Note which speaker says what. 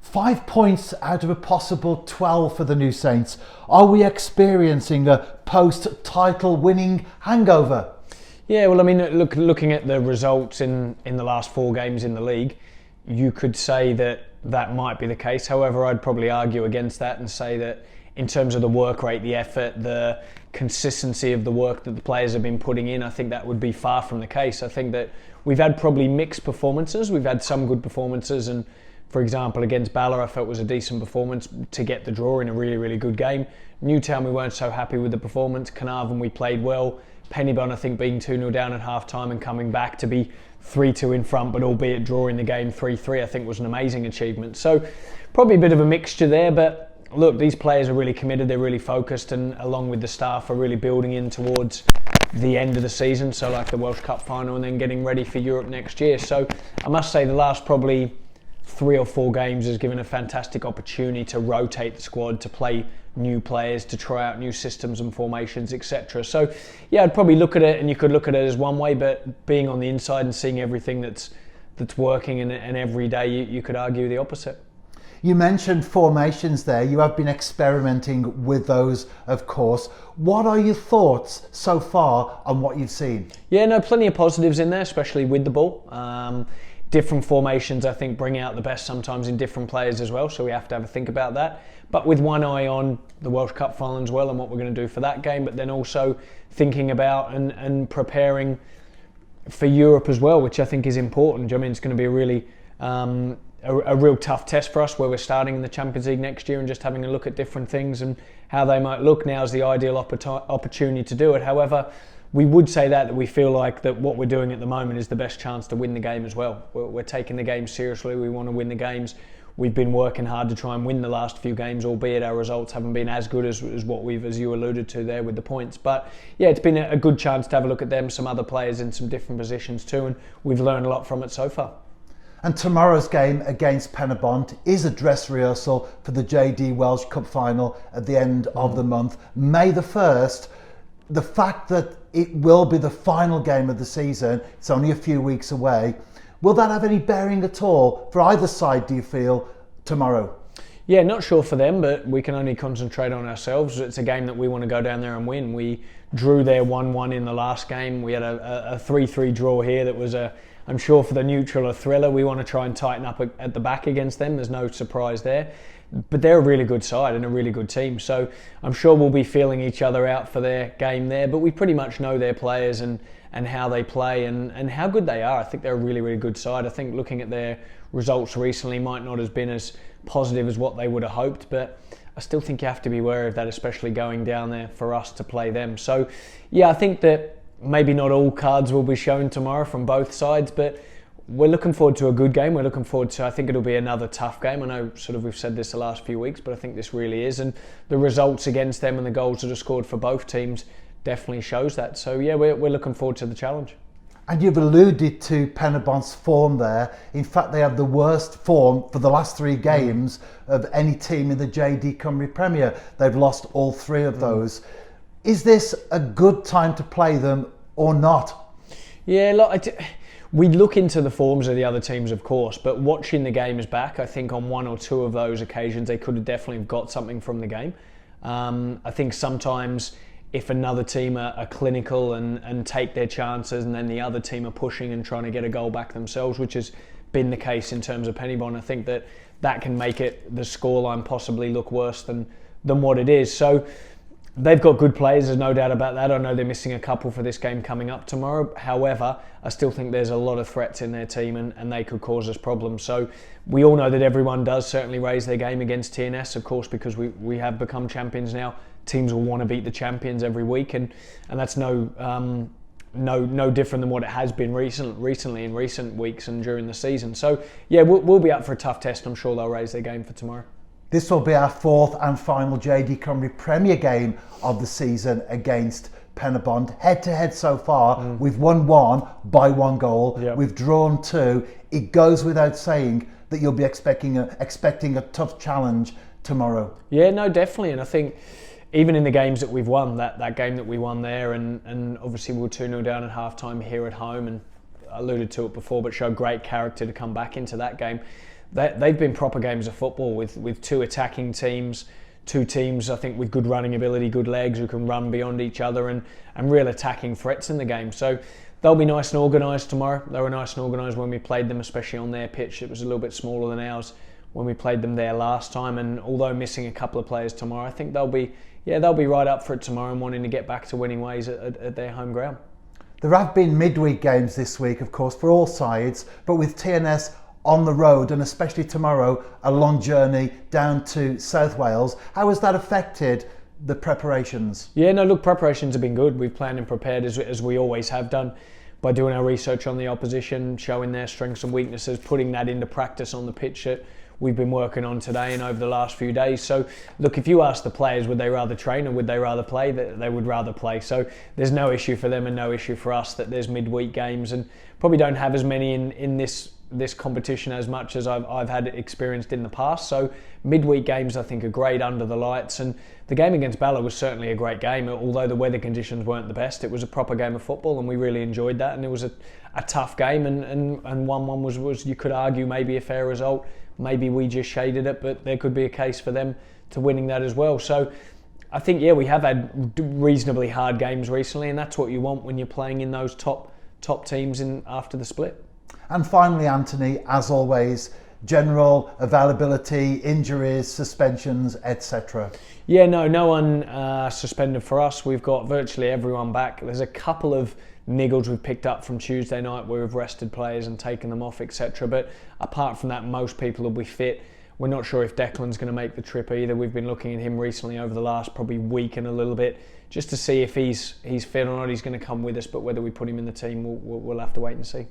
Speaker 1: 5 points out of a possible 12 for the New Saints. Are we experiencing a post-title winning hangover?
Speaker 2: Yeah, well, I mean, looking at the results in the last 4 games in the league, you could say that might be the case. However, I'd probably argue against that and say that in terms of the work rate, the effort, the consistency of the work that the players have been putting in, I think that would be far from the case. I think that we've had probably mixed performances. We've had some good performances, and for example, against Bala, I felt was a decent performance to get the draw in a really, really good game. Newtown, we weren't so happy with the performance. Carnarvon, we played well. Penybont, I think, being 2-0 down at half-time and coming back to be 3-2 in front, but albeit drawing the game 3-3, I think was an amazing achievement. So probably a bit of a mixture there, but look, these players are really committed, they're really focused, and along with the staff are really building in towards the end of the season, so like the Welsh Cup final and then getting ready for Europe next year. So I must say the last probably 3 or 4 games has given a fantastic opportunity to rotate the squad, to play new players, to try out new systems and formations, etc. So yeah, I'd probably look at it, and you could look at it as one way, but being on the inside and seeing everything that's working and every day, you could argue the opposite.
Speaker 1: You mentioned formations there. You have been experimenting with those, of course. What are your thoughts so far on what you've seen?
Speaker 2: Yeah, no, plenty of positives in there, especially with the ball. Different formations, I think, bring out the best sometimes in different players as well, so we have to have a think about that. But with one eye on the Welsh Cup final as well and what we're going to do for that game, but then also thinking about and preparing for Europe as well, which I think is important. I mean, it's going to be a really a real tough test for us, where we're starting in the Champions League next year and just having a look at different things and how they might look. Now is the ideal opportunity to do it. However, we would say that we feel like that what we're doing at the moment is the best chance to win the game as well. We're taking the game seriously. We want to win the games. We've been working hard to try and win the last few games, albeit our results haven't been as good as what we've, as you alluded to there with the points. But yeah, it's been a good chance to have a look at them, some other players in some different positions too, and we've learned a lot from it so far.
Speaker 1: And tomorrow's game against Penybont is a dress rehearsal for the JD Welsh Cup final at the end of the month, May the 1st. The fact that it will be the final game of the season, it's only a few weeks away, will that have any bearing at all for either side, do you feel, tomorrow?
Speaker 2: Yeah, not sure for them, but we can only concentrate on ourselves. It's a game that we want to go down there and win. We drew there 1-1 in the last game. We had a 3-3 draw here that was I'm sure for the neutral, a thriller. We want to try and tighten up at the back against them. There's no surprise there. But they're a really good side and a really good team. So I'm sure we'll be feeling each other out for their game there. But we pretty much know their players and how they play and how good they are. I think they're a really, really good side. I think looking at their results recently might not have been as positive as what they would have hoped. But I still think you have to be aware of that, especially going down there for us to play them. So yeah, I think that maybe not all cards will be shown tomorrow from both sides, but we're looking forward to a good game. We're looking forward to, I think it'll be another tough game. I know we've said this the last few weeks, but I think this really is. And the results against them and the goals that are scored for both teams definitely shows that. So yeah, we're looking forward to the challenge.
Speaker 1: And you've alluded to Penibont's form there. In fact, they have the worst form for the last 3 games of any team in the JD Cymru Premier. They've lost all 3 of those. Is this a good time to play them or not?
Speaker 2: Yeah, look, we look into the forms of the other teams, of course, but watching the games back, I think on 1 or 2 of those occasions, they could have definitely got something from the game. I think sometimes if another team are clinical and take their chances, and then the other team are pushing and trying to get a goal back themselves, which has been the case in terms of Penybont, I think that can make the scoreline possibly look worse than what it is. So they've got good players, there's no doubt about that. I know they're missing a couple for this game coming up tomorrow. However, I still think there's a lot of threats in their team and they could cause us problems. So we all know that everyone does certainly raise their game against TNS, of course, because we have become champions now. Teams will want to beat the champions every week, and that's no different than what it has been recently in recent weeks and during the season. So yeah, we'll be up for a tough test. I'm sure they'll raise their game for tomorrow.
Speaker 1: This will be our 4th and final JD Cymru Premier game of the season against Penybont. Head-to-head so far, we've won 1 by 1 goal. Yep. We've drawn 2. It goes without saying that you'll be expecting a tough challenge tomorrow.
Speaker 2: Yeah, no, definitely. And I think even in the games that we've won, that game that we won there, and obviously we were 2-0 down at half-time here at home, and I alluded to it before, but showed great character to come back into that game. they've been proper games of football with two attacking teams, two teams I think with good running ability, good legs, who can run beyond each other and real attacking threats in the game. So they'll be nice and organised tomorrow. They were nice and organised when we played them, especially on their pitch. It was a little bit smaller than ours when we played them there last time, and although missing a couple of players tomorrow, I think they'll be right up for it tomorrow and wanting to get back to winning ways at their home ground.
Speaker 1: There have been midweek games this week, of course, for all sides, but with TNS on the road, and especially tomorrow, a long journey down to South Wales, how has that affected the preparations?
Speaker 2: Yeah, no, look, preparations have been good. We've planned and prepared as we always have done, by doing our research on the opposition, showing their strengths and weaknesses, putting that into practice on the pitch that we've been working on today and over the last few days. So look, if you ask the players would they rather train or would they rather play, they would rather play. So there's no issue for them and no issue for us that there's midweek games, and probably don't have as many in this competition as much as I've had experienced in the past. So midweek games I think are great under the lights, and the game against Bala was certainly a great game. Although the weather conditions weren't the best, it was a proper game of football and we really enjoyed that, and it was a tough game, and 1-1 was you could argue maybe a fair result. Maybe we just shaded it, but there could be a case for them to winning that as well. So I think, we have had reasonably hard games recently, and that's what you want when you're playing in those top teams after the split.
Speaker 1: And finally, Anthony, as always, general availability, injuries, suspensions, etc.
Speaker 2: Yeah, no one suspended for us. We've got virtually everyone back. There's a couple of niggles we've picked up from Tuesday night where we've rested players and taken them off, etc. But apart from that, most people will be fit. We're not sure if Declan's going to make the trip either. We've been looking at him recently over the last probably week and a little bit, just to see if he's fit or not. He's going to come with us, but whether we put him in the team, we'll have to wait and see.